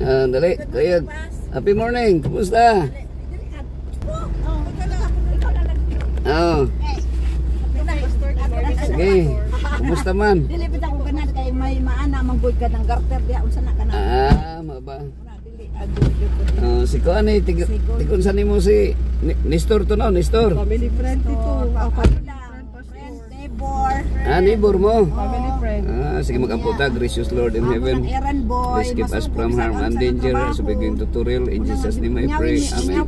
Dali, kaya. Happy morning. Kumusta? Oh. Sige. Kumusta man? Dilipit ako kanad kay may maana manggod ka ng garter diha unsa na kana. Maba. Si ko ani tikon sa nimo si Nestor to no, Nestor. Family friend dito. Neighbor mo. Family friend. Sige magamputa, gracious Lord in heaven. Please keep us from harm and danger as we begin tutorial. In Jesus' name I pray. Amen.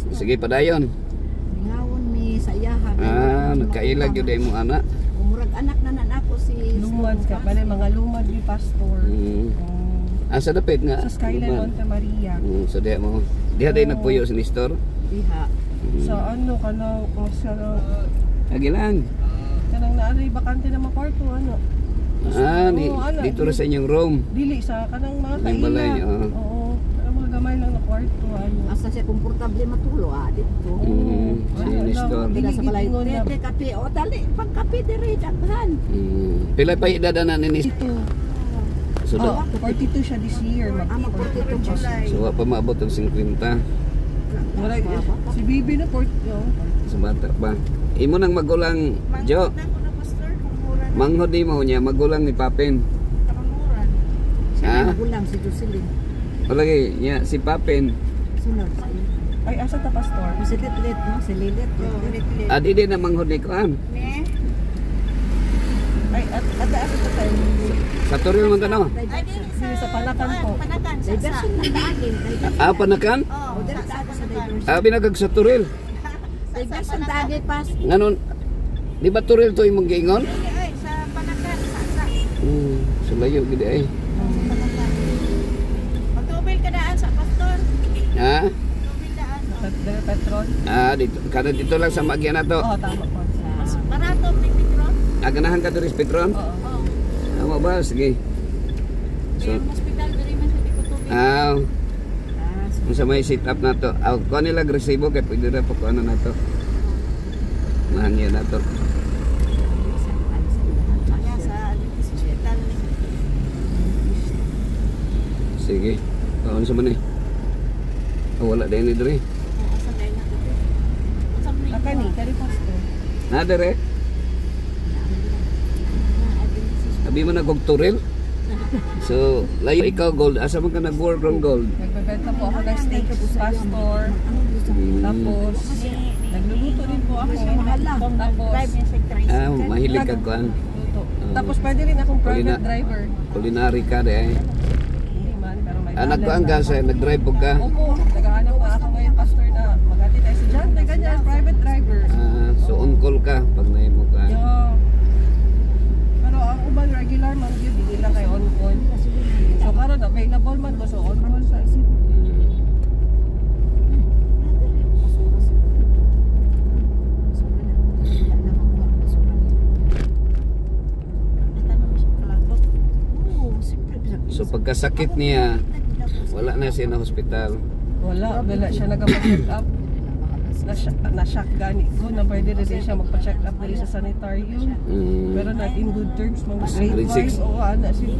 Sige, padayon. Ngawon mi sa iyaha. Nagkailag yun dahil mo anak. Murag anak na ako si lumad ka. Bale, mga lumad ni Pastor. Sa dapit nga. Sa Skyline Monte Maria. So diha mo. Diha dahil nagpuyo si Nestor. Diha. Sa ano ka na, Agilan. kanang naalay bakante na mga kwarto, ano? Dito rin sa inyong room. Dili sa kanang mga Yung balay, kainan. Oo. Mga gamay lang na kwarto, ano. Asa siya komportable matulo dito. Si Nestor. Dila sa balay. Tete kape o dali pagkape diri daghan. Pila pa idadanan ni Nestor? So, 42 siya this year. Mag-42 July. so pa maabot ang 50 Si Bibi na 40. sa bata pa. Imo nang magulang Jo. Manghod di mo niya magulang ni Papin. Magulang si Jocelyn. Lagi niya si Papin. Sunod sa iyo. Ay, asa ta Pastor? Si Litlit, no? Si Lilit. Adi din na manghod ni Kuan. Ay, asa ta tayo? Sa Toril man tanaw. Dili sa Panakan po. Diversion ng daagin. Panakan? O, dili sa ako sa diversion. Binagag sa Toril. Diversion daagin pas. Nganon, di ba Toril to imong giingon? Ay, sa Panakan. So layo gid ay. Magtubil ka daan sa pastor. Magtubil daan. Sa Petron? Dito, kada dito lang sa Magyan na to. Oo, tama po. Mas barato may Petron. Ganahan ka diri sa Petron? Oo. Tama ba? Sige. So, May hospital diri man sa Dikutubi. kung sa may sit up na to. Kuha nila agresibo kaya pwede na po kuha na to. Mahangyan na to. Sige. Kaon sa man eh. Wala din ni diri. Aka ni, kari Pastor. Na diri. Abi man nagog Toril. So, layo ikaw gold. Asa man ka nag-work on gold? Nagbebenta po ako ng steak Pastor. Tapos, nagluluto din po ako. Tapos, mahilig ka kuan. Tapos pwede rin akong private driver. Culinary ka deh. Hindi man, pero may Anak ko ang gasa, nag-drive po ka. Opo, naghahanap pa ako ngayon, Pastor, na mag-ati tayo sa dyan. May ganyan, private driver. So on call ka pag naimo ka. Yeah. Pero ang uban regular man yun, hindi lang kayo on call. So karon available man ko, so on call sa isip. So pagkasakit niya, wala na siya na hospital. Wala siya nagpa-check up. Na-shock gani ko na pwede na din siya magpa-check up dali sa sanitarium. Pero not in good terms, mga grade 5 o ana siya.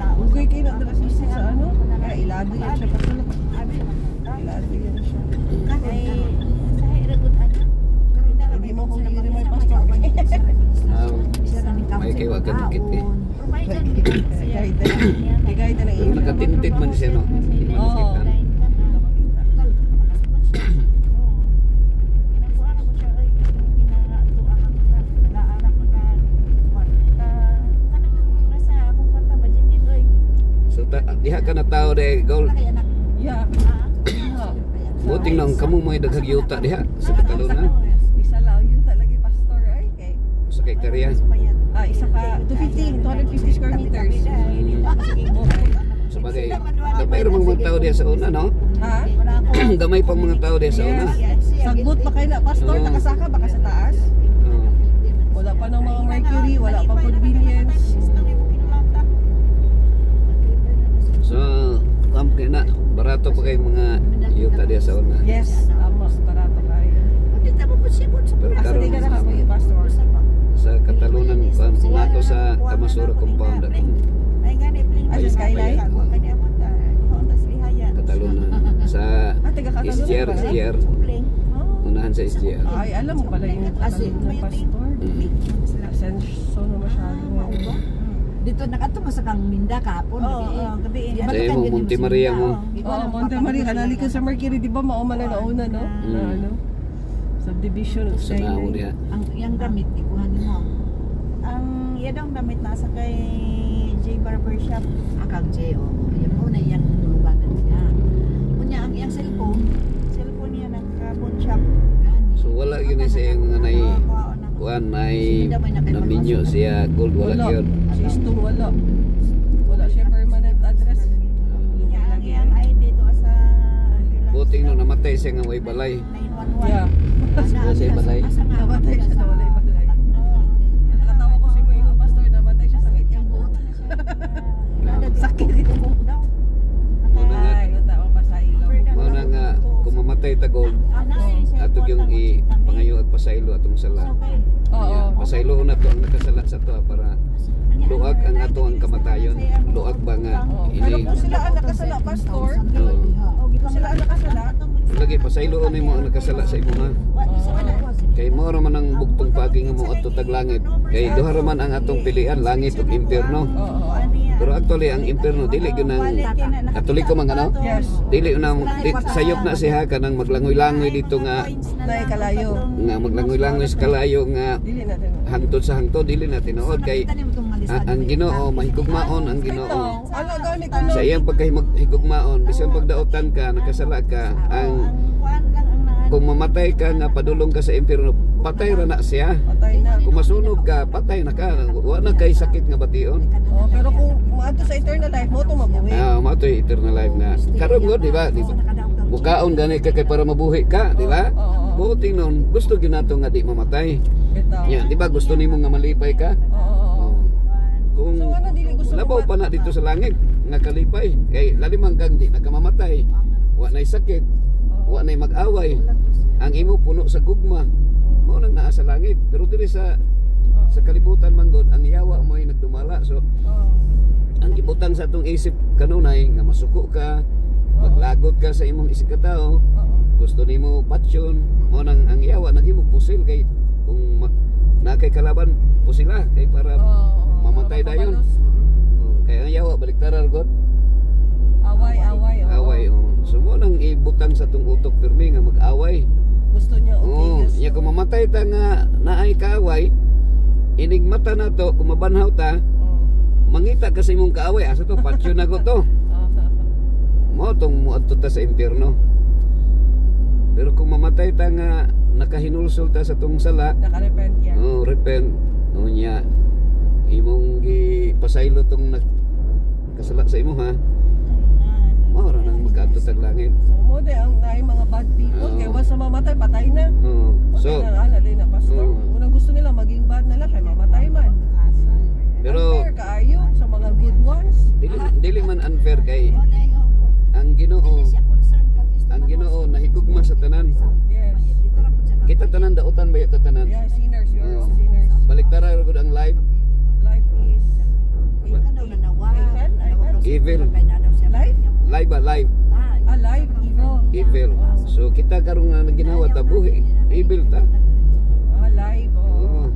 Okay kayo na dala siya sa ano? Kaya ilado yan siya pasulok. Ilado yan siya. Hindi mo kung hindi may pastor. May kayo wag kadikit eh. Kahit na Pero nakatinted man siya no. Oo. So diha ka na tao de gold. Yeah. Buting nang kamo may daghang yuta diha sa Cataluna. Isa lang yun talaga pastor ay kay. Sa hektarya. Isa ka 250 square meters. Sabagay, gamay rin mga tao diha sa una no? Ha? Gamay pang mga tao diha sa una. Sagbot pa kayo na pastor, nakasaka baka sa taas. Wala pa ng mga mercury, wala pa convenience. So, na barato pa kay mga yuta diha sa una. Yes, mas barato kayo. Pero Asa di ka karon na pastor? sa Katalunan kung ako sa Kamasura compound ako. Ay, sa Skyline? SGR, SGR. Unahan sa SGR. Ay, alam mo pala yung Kasi ng pastor. Asenso na masyado. dito nakatuma sa kang Minda kahapon. Gabi. Sa mo, Monte Maria mo. Monte Maria, kanali ka sa Mercury, di ba maumala na una, no? Na ano? Subdivision of Sa nao niya. Ang iyang gamit, ikuhanin mo. Ang yadong damit nasa kay J Barbershop. Akang J, Yan mo na iyang tuluganan niya. Kunya, ang iyang cellphone Niya ng carbon shop. So wala yun sa iyang nanay. Kuan nay naminyo siya gold wala yun. Si Stone wala. Wala siya permanent address. Yang ID to sa Buting no namatay siya nga way balay. 911. Yeah. Sa balay. Namatay siya sa walay balay. Nakatawa ko si Kuya Pastor, namatay siya sa ityang buot. Sakit ito buot daw. Ay, tao pa sa ilo. Mao na nga kung mamatay ta gold ato yung ipangayo at pasaylo atong sala. Oo. Pasaylo na to ang nakasala sa to para luag ang ato ang kamatayon. Luag ba nga Pero ini kung sila ang nakasala, Pastor, kung sila ang nakasala, lagi pasaylo ni mo ang nakasala sa imo ha. Kay mo ra man ang bugtong pagi nga mo adto tag langit. Kay duha ra man ang atong pilian, langit ug impierno. Pero actually ang impierno dili gyud nang Katoliko man ano? yes, Dili nang sayop na siya kanang maglangoy-langoy dito nga na ikalayo. maglangoy-langoy sa kalayo nga Dili natin. hangtod sa hangtod dili na tinuod kay ang Ginoo mahigugmaon ang Ginoo. Ano gani ko Sa iyang pagkahigugmaon bisan pagdaotan ka nakasala ka ang kung mamatay ka nga padulong ka sa impierno patay ra na siya. patay na. Kung masunog ka patay na ka wa na kay sakit nga bation. Oh, pero kung maadto sa eternal life mo to mabuhi. Mao to eternal life na karon god di ba? Bukaon gani ka kay para mabuhi ka, di ba? Buting nun gusto gyud nato nga di mamatay. Bitaw. Nya, di ba gusto nimo nga malipay ka? Oo. Kung So ano dili gusto labaw pa na dito sa langit nga kalipay kay lalimang kang di nagkamamatay. Wa nay sakit, wa nay mag-away. Ang imo puno sa gugma. Mao nang naa sa langit. Pero diri sa kalibutan man god ang yawa mo ay nagdumala. So ang ibutang sa atong isip kanunay nga masuko ka, maglagot ka sa imong isip katao. Gusto nimo patsyon, mo nang ang yawa naghimo pusil kay kung nakay kalaban pusila kay para mamatay dayon. Kaya ang yawa baliktaran god. Away. So mo nang ibutang sa atong utok pirmi nga mag-away. Gusto niya Nya kung mamatay ta nga naay kaaway, inigmata na to kung mabanhaw ta, mangita ka sa imong kaaway asa to patsyon na ko to. Mo tong muadto ta sa impierno. Pero kung mamatay ta nga nakahinulsol ta sa tong sala, Naka-repent yan. repent. Nya imong gipasaylo tong nagkasala sa imo ha. Mao ra nang magkaadto tag langit. So mo de ang naay mga bad people kay once na mamatay patay na. So ana din na pastor. Unang gusto nila maging bad na lang kay mamatay man. pero Unfair kaayo sa mga good ones. dili man unfair kay ang Ginoo nahigugma sa tanan. Yes. Kita tanan daotan ba ta tanan? Yeah, sinners, you're all sinners. Baliktara gud ang live. Life is Evil. life? Live ba live? Alive, evil. Evil. So kita karon nga ginawa ta buhi. Evil ta. Alive. Oo.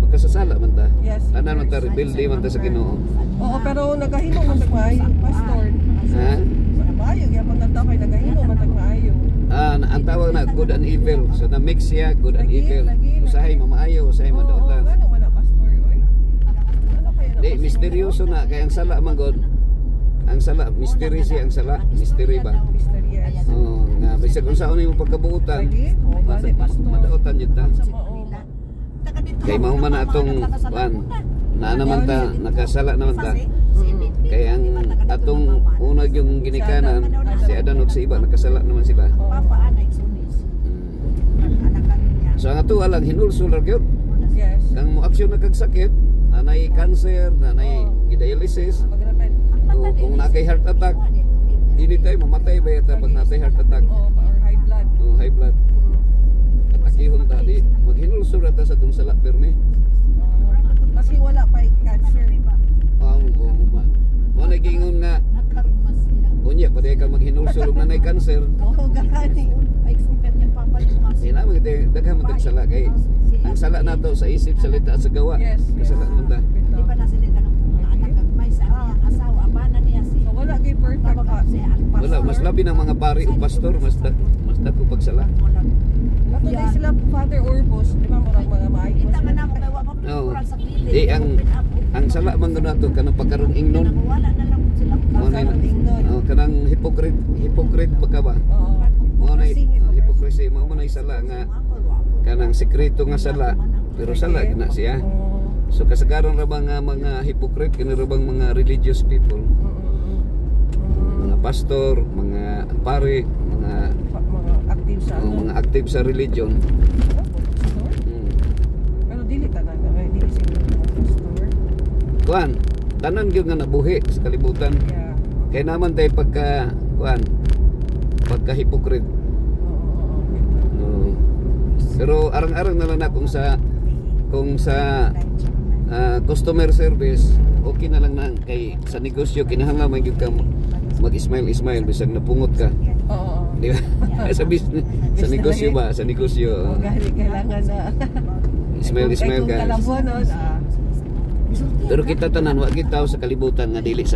Magkasasala man ta. Yes. Tanan man ta rebelde man ta sa Ginoo. Oo, pero nagahimo man tag maayo, pastor. Ha? Maayo gyapon ta kay nagahimo man tag maayo. Ang tawag na good and evil. So na mix siya good and evil. Usahay mamaayo, usahay madautan. Ano man na pastor, oy? Ano kaya na? Di misteryoso na kay ang sala man god. Ang sala mystery siya ang sala, mystery ba? Mysterious. Nga bisag unsa unay mo pagkabuutan. Lagi, base pastor. Madautan jud ta. Sa mao. Kay mao man na atong na naman ta nakasala naman ta. Kay ang atong unag yung ginikanan si Adan ug si Iba nakasala naman sila. So ang ato alang hinulsol ra gyud. Yes. Kang mo aksyon na kag sakit, nanay cancer, nanay dialysis, Mag-repent. o kung nakay heart attack, anytime mamatay ba yata pag natay heart attack Or high blood. o high blood. Atakihon ta di maghinulsol ra ta sa tong sala permi. Kasi wala pa cancer. Mo nagingon nga unya pa di ka maghinulsol na nay cancer. Oo, gani. Ay, super niyang papalit mo. Di na magti daghan man tag sala kay ang sala nato sa isip, salita at sa gawa. Yes. Sala man ta. Di pa nasalita ng mga anak kag may sa iyang asawa, abanan niya si. So, wala kay perfect Tabag pa. si ang pastor. Wala, mas labi ng mga pari o pastor, mas dako pagsala. Ato na sila Father Orbos, di ba murag mga maayos. Kita man ako kay wa mo Oo. kurang sa kilid. Di ang sala man nato kanang pagkaroon ingnon. Wala na lang sila. Kanang hypocrite baka ba? Oo. Mo na hypocrisy, mo na sala nga kanang sekreto nga sala, pero sala gina siya. Oo. So kasagaran ra ba nga mga hypocrite kini ra bang mga religious people, mga pastor, mga pare, mga Active sa mga active sa religion. Pero dili tanan na dili sila mga pastor. Kuan, tanan gyud nga nabuhi sa kalibutan. Yeah. Kaya naman tayo pagka hypocrite. No. Pero arang-arang na lang na kung sa customer service, okay na lang na kay sa negosyo kinahanglan gyud ka mag-smile bisag napungot ka. Oo. Di ba? Sa business, sa negosyo ba? Sa negosyo. Gani kailangan na Smile kung ka. kalabuanon, Pero kita tanan wa kita sa kalibutan nga dili sa